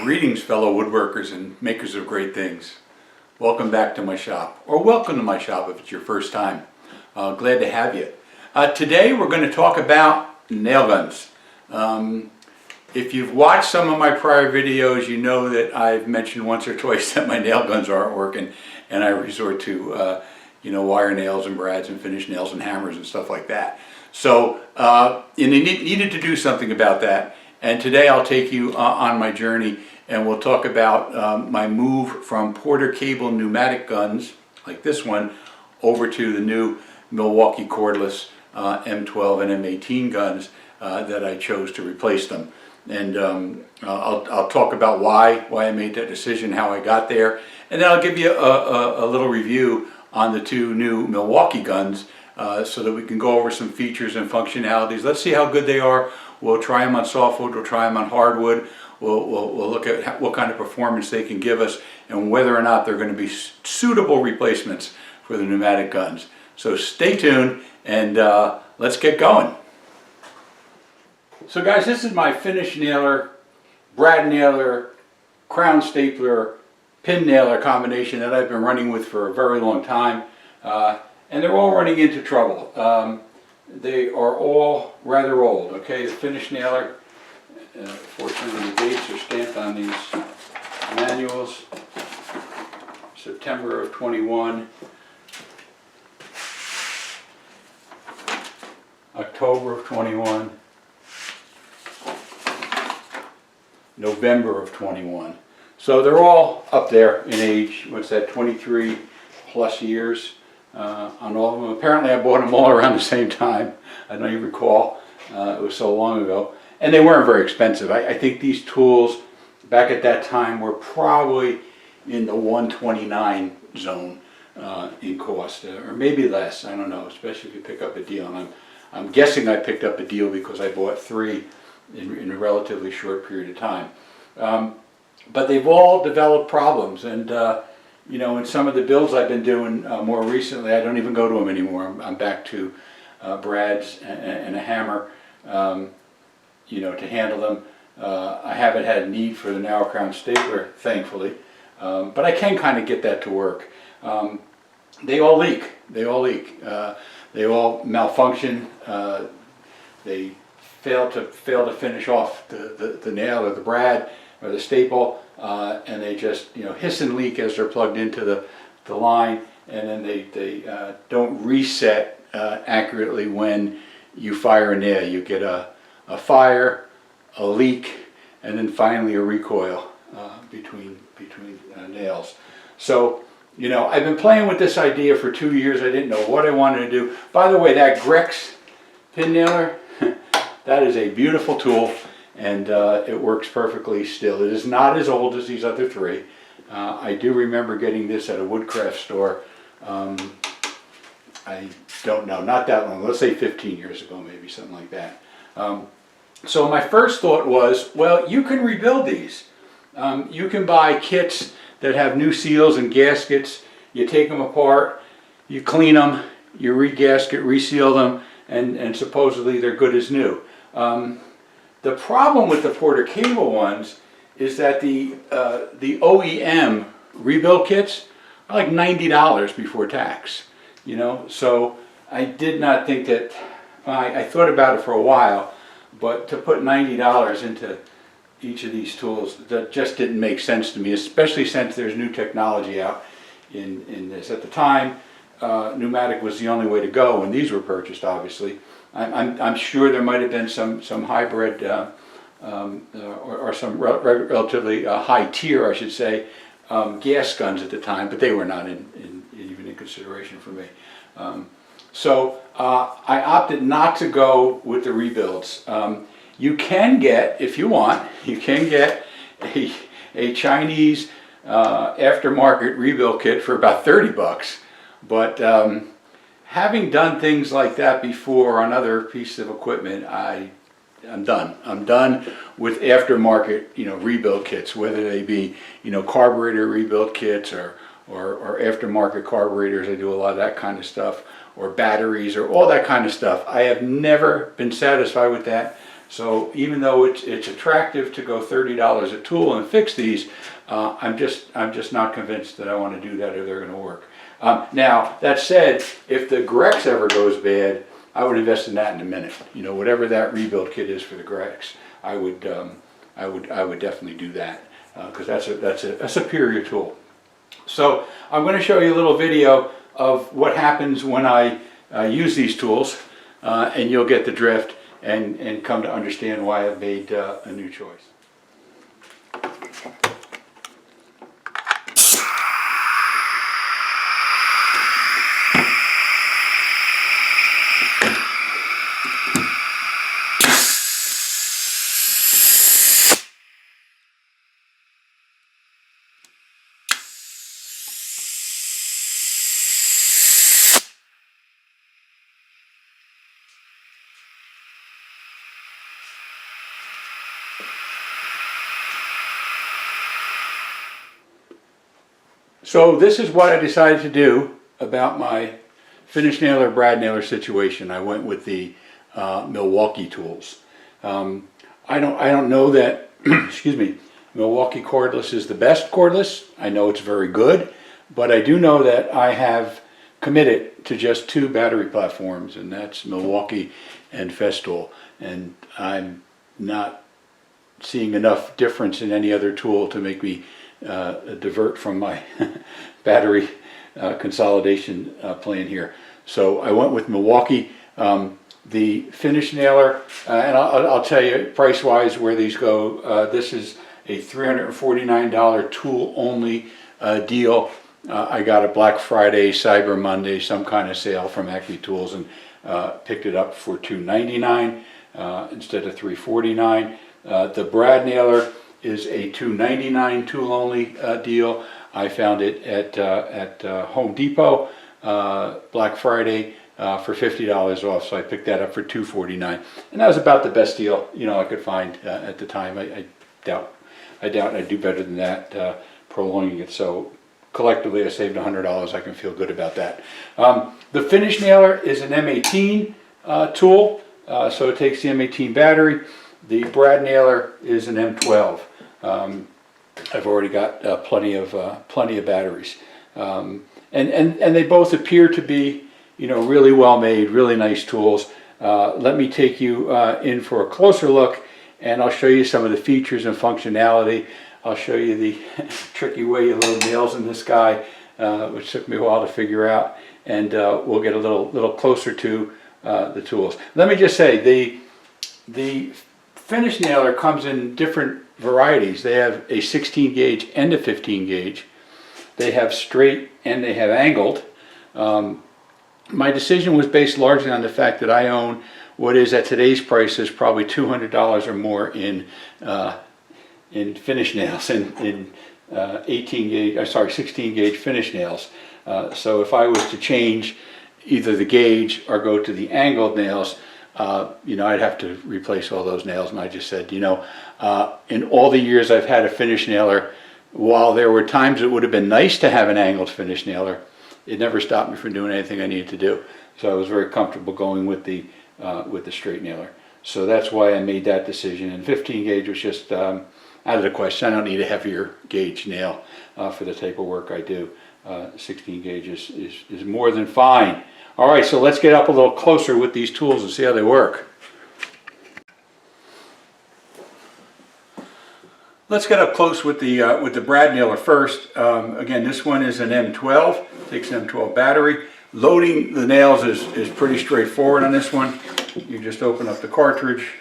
Greetings, fellow woodworkers and makers of great things. Welcome back to my shop, or welcome to my shop if it's your first time. Glad to have you. Today we're going to talk about nail guns. If you've watched some of my prior videos, you know that I've mentioned once or twice that my nail guns aren't working, and I resort to wire nails and brads and finish nails and hammers and stuff like that. So you needed to do something about that. And today I'll take you on my journey, and we'll talk about my move from Porter cable pneumatic guns, like this one, over to the new Milwaukee cordless M12 and M18 guns that I chose to replace them. And I'll talk about why I made that decision, how I got there, and then I'll give you a little review on the two new Milwaukee guns so that we can go over some features and functionalities. Let's see how good they are. We'll try them on softwood, we'll try them on hardwood, we'll look at what kind of performance they can give us and whether or not they're going to be suitable replacements for the pneumatic guns. So stay tuned and let's get going. So guys, this is my finish nailer, brad nailer, crown stapler, pin nailer combination that I've been running with for a very long time. And they're all running into trouble. They are all rather old. Okay, the finish nailer, fortunately the dates are stamped on these manuals. September of 21, October of 21, November of 21. So they're all up there in age. What's that, 23 plus years on all of them. Apparently I bought them all around the same time. I don't even recall. It was so long ago. And they weren't very expensive. I think these tools back at that time were probably in the $129 zone in cost, or maybe less. I don't know, especially if you pick up a deal. And I'm guessing I picked up a deal because I bought three in a relatively short period of time. But they've all developed problems, and in some of the builds I've been doing more recently, I don't even go to them anymore. I'm back to brads and a hammer, to handle them. I haven't had need for the narrow crown stapler, thankfully, but I can kind of get that to work. They all leak. They all malfunction. They fail to finish off the nail or the brad or the staple, and they just hiss and leak as they're plugged into the line, and then they don't reset accurately when you fire a nail. You get a fire, a leak, and then finally a recoil between nails. So I've been playing with this idea for 2 years. I didn't know what I wanted to do. By the way, that Grex pin nailer, that is a beautiful tool, and it works perfectly still. It is not as old as these other three. I do remember getting this at a woodcraft store. I don't know, not that long, let's say 15 years ago, maybe something like that. So my first thought was, well, you can rebuild these. You can buy kits that have new seals and gaskets. You take them apart, you clean them, you re-gasket, reseal them, and supposedly they're good as new. The problem with the Porter cable ones is that the OEM rebuild kits are like $90 before tax. So I did not think that. I thought about it for a while, but to put $90 into each of these tools, that just didn't make sense to me, especially since there's new technology out in this. At the time, pneumatic was the only way to go when these were purchased, obviously. I'm sure there might have been some hybrid or some relatively high tier, I should say, gas guns at the time, but they were not even in consideration for me. So I opted not to go with the rebuilds. You can get, if you want, you can get a Chinese aftermarket rebuild kit for about 30 bucks, but having done things like that before on other pieces of equipment, I'm done. I'm done with aftermarket, rebuild kits, whether they be, carburetor rebuild kits or aftermarket carburetors. I do a lot of that kind of stuff, or batteries, or all that kind of stuff. I have never been satisfied with that. So even though it's attractive to go $30 a tool and fix these, I'm just not convinced that I want to do that or they're going to work. Now that said, if the Grex ever goes bad, I would invest in that in a minute. You know, whatever that rebuild kit is for the Grex, I would definitely do that because that's a superior tool. So I'm going to show you a little video of what happens when I use these tools, and you'll get the drift and come to understand why I've made a new choice. So this is what I decided to do about my finish nailer, brad nailer situation. I went with the Milwaukee tools. I don't know that, excuse me, Milwaukee cordless is the best cordless. I know it's very good, but I do know that I have committed to just 2 battery platforms, and that's Milwaukee and Festool. And I'm not seeing enough difference in any other tool to make me divert from my battery consolidation plan here. So I went with Milwaukee. The finish nailer, and I'll tell you price-wise where these go. This is a $349 tool only deal. I got a Black Friday, Cyber Monday, some kind of sale from Acme Tools, and picked it up for $299 instead of $349. The brad nailer is a $299 tool only deal. I found it at Home Depot, Black Friday, for $50 off, so I picked that up for $249, and that was about the best deal I could find at the time. I doubt I'd do better than that, prolonging it. So collectively, I saved $100. I can feel good about that. The finish nailer is an M18 tool, so it takes the M18 battery. The brad nailer is an M12. I've already got plenty of batteries, and they both appear to be really well made, really nice tools. Let me take you in for a closer look, and I'll show you some of the features and functionality. I'll show you the tricky way you load nails in this guy, which took me a while to figure out, and we'll get a little closer to the tools. Let me just say the finish nailer comes in different varieties. They have a 16 gauge and a 15 gauge. They have straight and they have angled. My decision was based largely on the fact that I own what is at today's prices probably $200 or more in finish nails, in 16 gauge finish nails. So if I was to change either the gauge or go to the angled nails, I'd have to replace all those nails. And I just said, in all the years I've had a finish nailer, while there were times it would have been nice to have an angled finish nailer, it never stopped me from doing anything I needed to do. So I was very comfortable going with the straight nailer. So that's why I made that decision. And 15 gauge was just out of the question. I don't need a heavier gauge nail for the type of work I do. 16 gauge is more than fine. All right, so let's get up a little closer with these tools and see how they work. Let's get up close with the brad nailer first. Again, this one is an M12. Takes an M12 battery. Loading the nails is pretty straightforward on this one. You just open up the cartridge,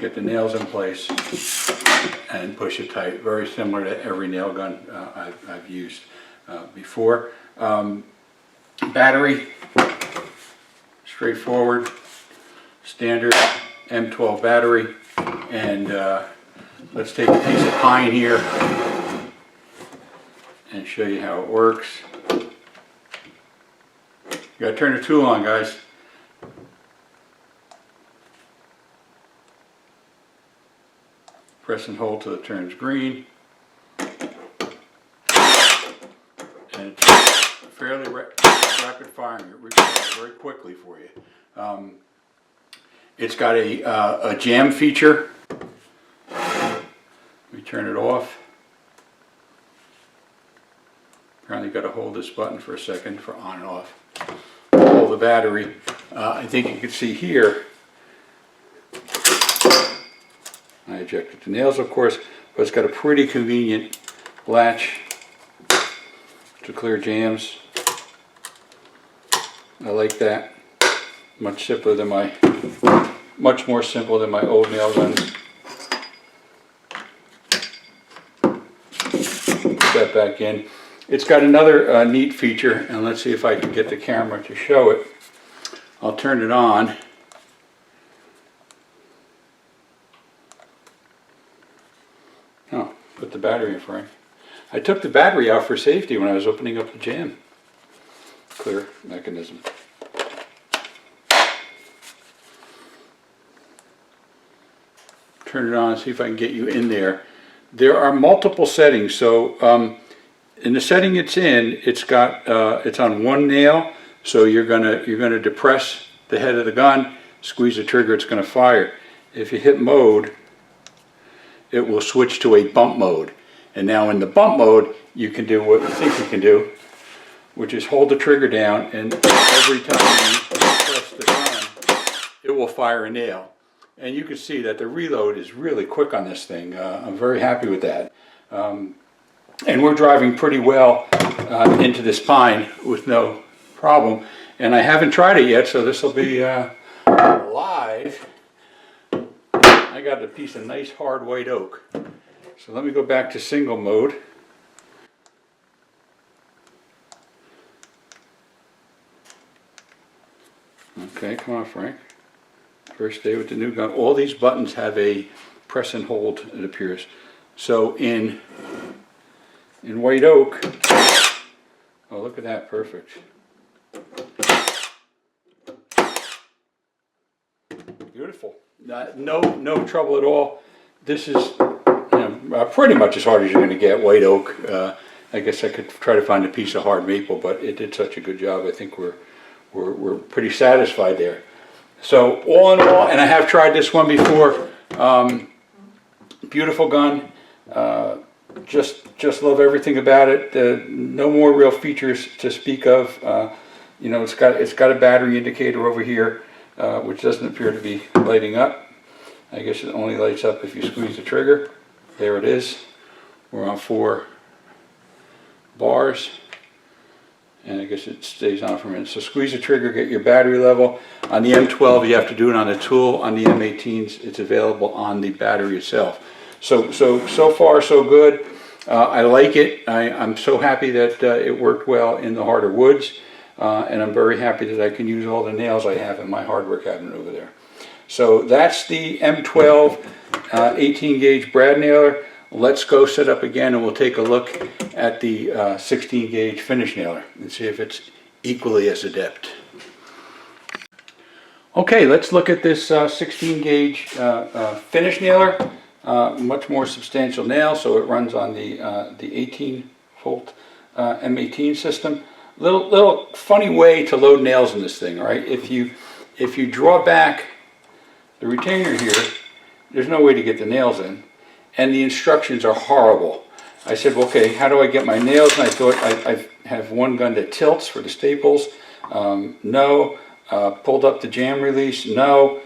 get the nails in place, and push it tight. Very similar to every nail gun I've used before. Battery, straightforward, standard M12 battery. And let's take a piece of pine here and show you how it works. You gotta turn the tool on, guys. Press and hold till it turns green. And it's fairly rapid firing. It responds very quickly for you. It's got a jam feature. Let me turn it off. Apparently got to hold this button for a second for on and off. Hold the battery. I think you can see here, I ejected the nails, of course, but it's got a pretty convenient latch to clear jams. I like that. Much more simple than my old nail guns. Put that back in. It's got another neat feature, and let's see if I can get the camera to show it. I'll turn it on. Oh, put the battery in front. I took the battery out for safety when I was opening up the jam clear mechanism. Turn it on, see if I can get you in there. There are multiple settings, so in the setting it's in, it's on one nail, so you're gonna depress the head of the gun, squeeze the trigger, it's gonna fire. If you hit mode, it will switch to a bump mode. And now in the bump mode, you can do what you think you can do, which is hold the trigger down, and every time you press the gun, it will fire a nail. And you can see that the reload is really quick on this thing. I'm very happy with that. And we're driving pretty well into this pine with no problem. And I haven't tried it yet, so this will be live. I got a piece of nice hard white oak. So let me go back to single mode. Okay, come on, Frank. First day with the new gun. All these buttons have a press and hold, it appears. So in white oak, oh, look at that, perfect. Beautiful. No trouble at all. This is pretty much as hard as you're going to get, white oak. I guess I could try to find a piece of hard maple, but it did such a good job. I think we're pretty satisfied there. So all in all, and I have tried this one before, beautiful gun, just love everything about it. No more real features to speak of. It's got a battery indicator over here, which doesn't appear to be lighting up. I guess it only lights up if you squeeze the trigger. There it is. We're on 4 bars. And I guess it stays on for a minute. So squeeze the trigger, get your battery level. On the M12, you have to do it on the tool. On the M18s, it's available on the battery itself. So far, so good. I like it. I'm so happy that it worked well in the harder woods. And I'm very happy that I can use all the nails I have in my hardware cabinet over there. So that's the M12 18 gauge brad nailer. Let's go set up again and we'll take a look at the 16 gauge finish nailer and see if it's equally as adept. Okay, let's look at this 16 gauge finish nailer. Much more substantial nail, so it runs on the 18 volt M18 system. Little funny way to load nails in this thing, right? If you draw back the retainer here, there's no way to get the nails in. And the instructions are horrible. I said, well, okay, how do I get my nails? And I thought I have one gun that tilts for the staples. No. Pulled up the jam release. No.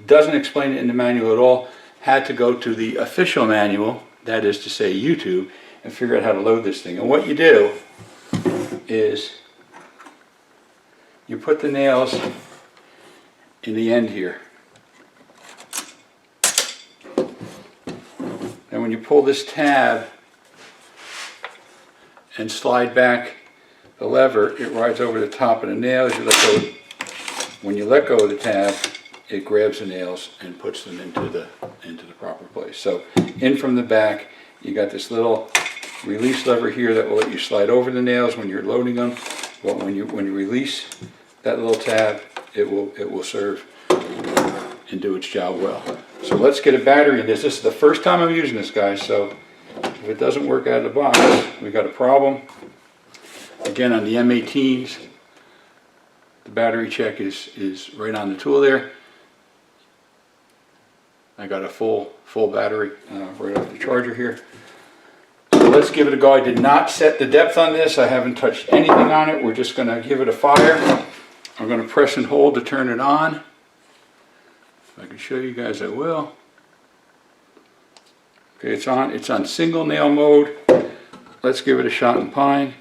Doesn't explain it in the manual at all. Had to go to the official manual, that is to say YouTube, and figure out how to load this thing. And what you do is you put the nails in the end here. And when you pull this tab and slide back the lever, it rides over the top of the nails. When you let go of the tab, it grabs the nails and puts them into the proper place. So in from the back, you got this little release lever here that will let you slide over the nails when you're loading them. But when you release that little tab, it will serve and do its job well. So let's get a battery in this. This is the first time I'm using this, guys, so if it doesn't work out of the box, we got a problem. Again, on the M18s, the battery check is right on the tool there. I got a full battery right off the charger here. So let's give it a go. I did not set the depth on this. I haven't touched anything on it. We're just going to give it a fire. I'm going to press and hold to turn it on. If I can show you guys, I will. Okay, it's on. It's on single nail mode. Let's give it a shot in pine.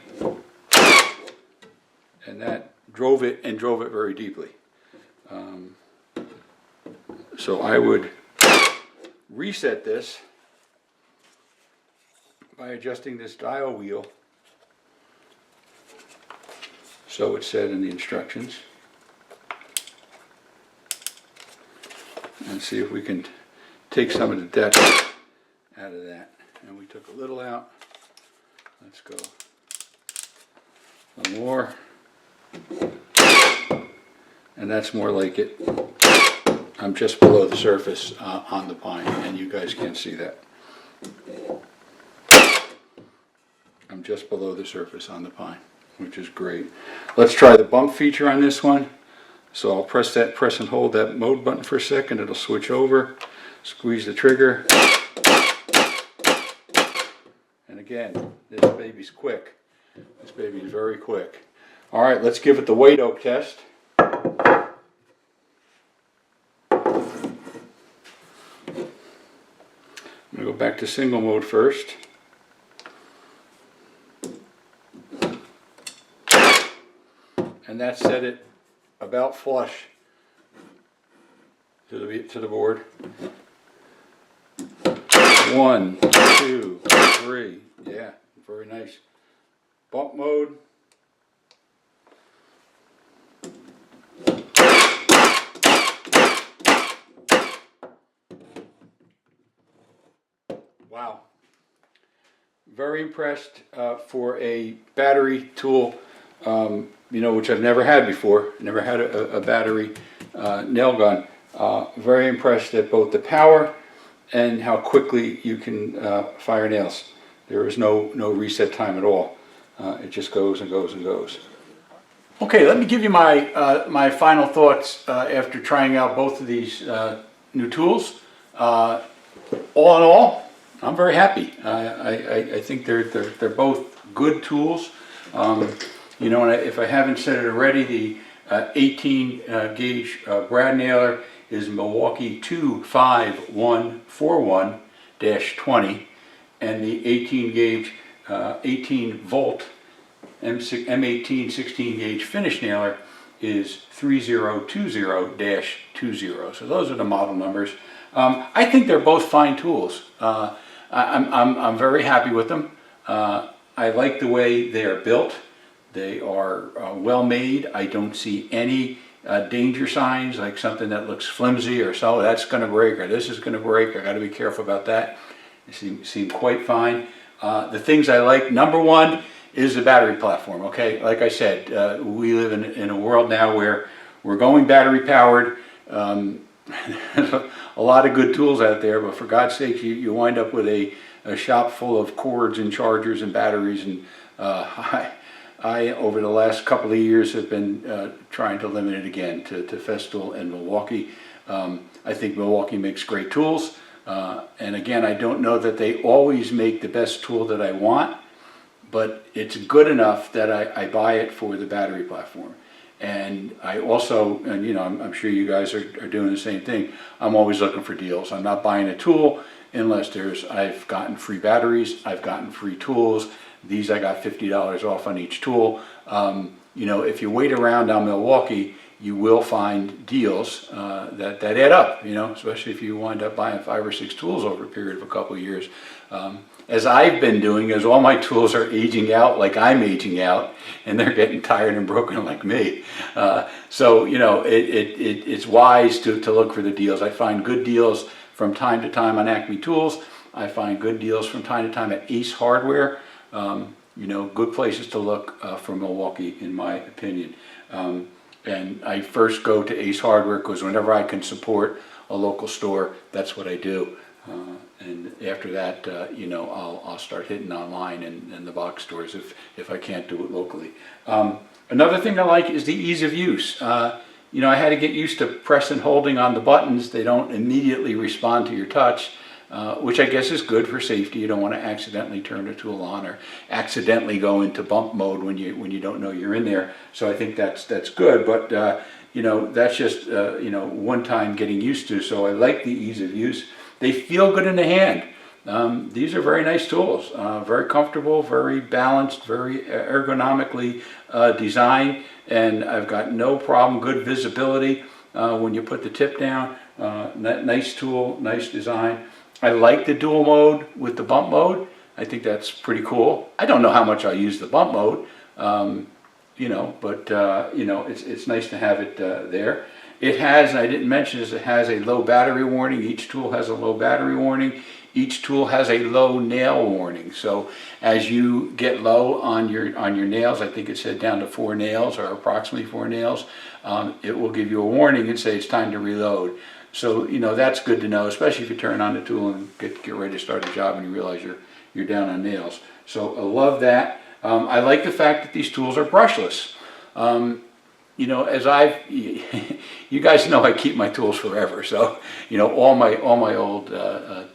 And that drove it very deeply. So I would reset this by adjusting this dial wheel so it's said in the instructions, and see if we can take some of the depth out of that. And we took a little out. Let's go some more, and that's more like it. I'm just below the surface on the pine, and you guys can't see that. I'm just below the surface on the pine, which is great. Let's try the bump feature on this one. So I'll press and hold that mode button for a second. It'll switch over. Squeeze the trigger. And again, this baby's quick. This baby's very quick. All right, let's give it the weight oak test. I'm going to go back to single mode first. And that set it about flush to the board. 1, 2, 3. Yeah, very nice. Bump mode. Wow. Very impressed for a battery tool, you know, which I've never had before. Never had a battery nail gun. Very impressed at both the power and how quickly you can fire nails. There is no reset time at all. It just goes and goes and goes. Okay, let me give you my my final thoughts after trying out both of these new tools. All in all, I'm very happy. I think they're both good tools. You know, and if I haven't said it already, the 18 gauge brad nailer is Milwaukee 25141-20, and the 18 gauge 18 volt M18 16 gauge finish nailer is 3020-20. So those are the model numbers. I think they're both fine tools. I'm very happy with them. I like the way they are built. They are well made. I don't see any danger signs, like something that looks flimsy or so that's going to break or this is going to break. I got to be careful about that. They seem quite fine. The things I like, number one, is the battery platform. Okay, like I said, we live in a world now where we're going battery powered. A lot of good tools out there, but for God's sake, you wind up with a shop full of cords and chargers and batteries. And I over the last couple of years have been trying to limit it again to Festool and Milwaukee. I think Milwaukee makes great tools, and again, I don't know that they always make the best tool that I want, but it's good enough that I buy it for the battery platform. And I also, and you know, I'm sure you guys are doing the same thing, I'm always looking for deals. I'm not buying a tool unless I've gotten free batteries, I've gotten free tools. These I got $50 off on each tool. You know, if you wait around on Milwaukee, you will find deals that add up, you know, especially if you wind up buying 5 or 6 tools over a period of a couple of years. As I've been doing, as all my tools are aging out like I'm aging out, and they're getting tired and broken like me. So, you know, it's wise to look for the deals. I find good deals from time to time on Acme Tools. I find good deals from time to time at Ace Hardware. You know, good places to look for Milwaukee, in my opinion. And I first go to Ace Hardware because whenever I can support a local store, that's what I do. And after that, you know, I'll start hitting online and the box stores if I can't do it locally. Another thing I like is the ease of use. you know, I had to get used to pressing, holding on the buttons. They don't immediately respond to your touch, which I guess is good for safety. You don't want to accidentally turn the tool on or accidentally go into bump mode when you don't know you're in there. So I think that's good, but you know, that's just you know, one time getting used to. So I like the ease of use. They feel good in the hand. These are very nice tools, very comfortable, very balanced, very ergonomically designed, and I've got no problem, good visibility when you put the tip down. Nice tool, nice design. I like the dual mode with the bump mode. I think that's pretty cool. I don't know how much I'll use the bump mode, you know, but you know, it's nice to have it there. It has, and I didn't mention this, it has a low battery warning. Each tool has a low battery warning. Each tool has a low nail warning. So as you get low on your nails, I think it said down to 4 nails or approximately 4 nails, it will give you a warning and say it's time to reload. So, you know, that's good to know, especially if you turn on the tool and get ready to start a job and you realize you're down on nails. So I love that. I like the fact that these tools are brushless. You know, as you guys know, I keep my tools forever. So, you know, all my old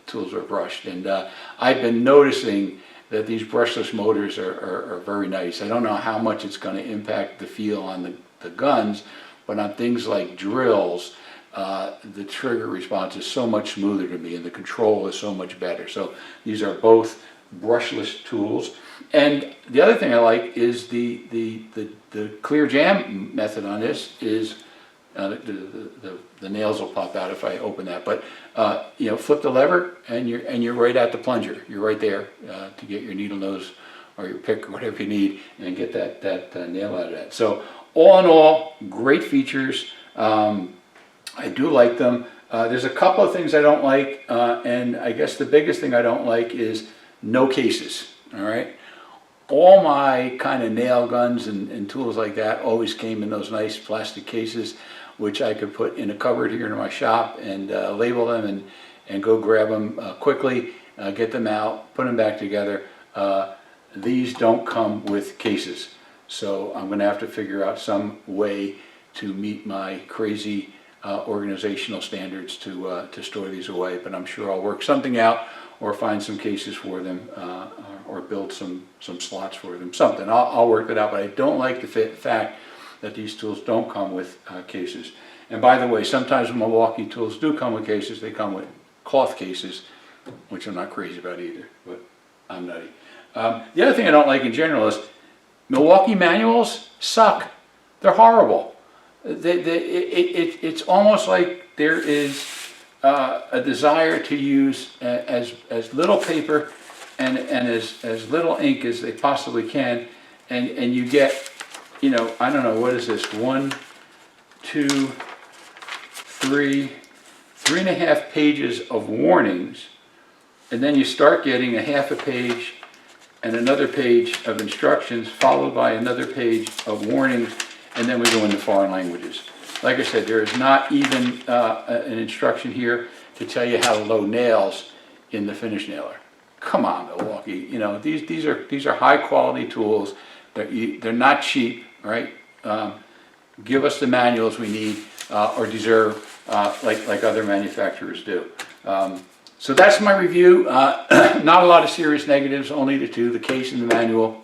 tools are brushed, and I've been noticing that these brushless motors are very nice. I don't know how much it's going to impact the feel on the guns, but on things like drills, the trigger response is so much smoother to me, and the control is so much better. So these are both brushless tools. And the other thing I like is the clear jam method on this is the nails will pop out if I open that. But you know, flip the lever and you're right at the plunger. You're right there to get your needle nose or your pick or whatever you need and get that nail out of that. So all in all, great features. I do like them. There's a couple of things I don't like, and I guess the biggest thing I don't like is no cases. All right. All my kind of nail guns and tools like that always came in those nice plastic cases, which I could put in a cupboard here in my shop and label them and go grab them quickly, get them out, put them back together. These don't come with cases, so I'm going to have to figure out some way to meet my crazy organizational standards to store these away, but I'm sure I'll work something out or find some cases for them or build some slots for them, something. I'll work it out, but I don't like the fact that these tools don't come with cases. And by the way, sometimes Milwaukee tools do come with cases. They come with cloth cases, which I'm not crazy about either, but I'm nutty. The other thing I don't like in general is Milwaukee manuals suck. They're horrible. It's almost like there is a desire to use as little paper and as little ink as they possibly can, and you get, you know, I don't know, what is this, 1, 2, 3, 3.5 pages of warnings, and then you start getting a half a page and another page of instructions followed by another page of warnings, and then we go into foreign languages. Like I said, there is not even an instruction here to tell you how to load nails in the finish nailer. Come on, Milwaukee. You know, these are high quality tools. They're not cheap, right? Give us the manuals we need or deserve, like other manufacturers do. So that's my review. Not a lot of serious negatives, only the two: the case and the manual.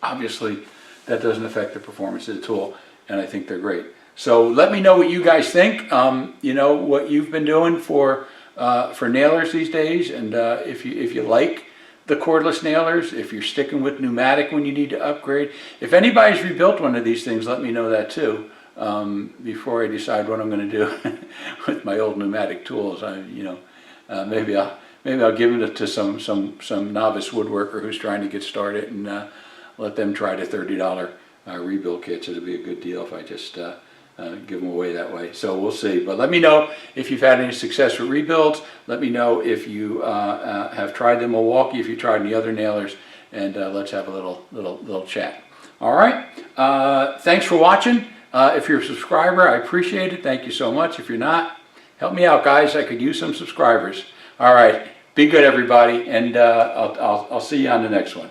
Obviously, that doesn't affect the performance of the tool, and I think they're great. So let me know what you guys think. You know, what you've been doing for nailers these days, and if you like the cordless nailers, if you're sticking with pneumatic when you need to upgrade. If anybody's rebuilt one of these things, let me know that too, before I decide what I'm going to do with my old pneumatic tools. Maybe I'll give it to some novice woodworker who's trying to get started, and let them try the $30 rebuild kits. It'll be a good deal if I just give them away that way. So we'll see. But let me know if you've had any success with rebuilds. Let me know if you have tried the Milwaukee, if you tried any other nailers, and let's have a little chat. All right. Thanks for watching. If you're a subscriber, I appreciate it. Thank you so much. If you're not, help me out, guys. I could use some subscribers. All right. Be good, everybody, and I'll see you on the next one.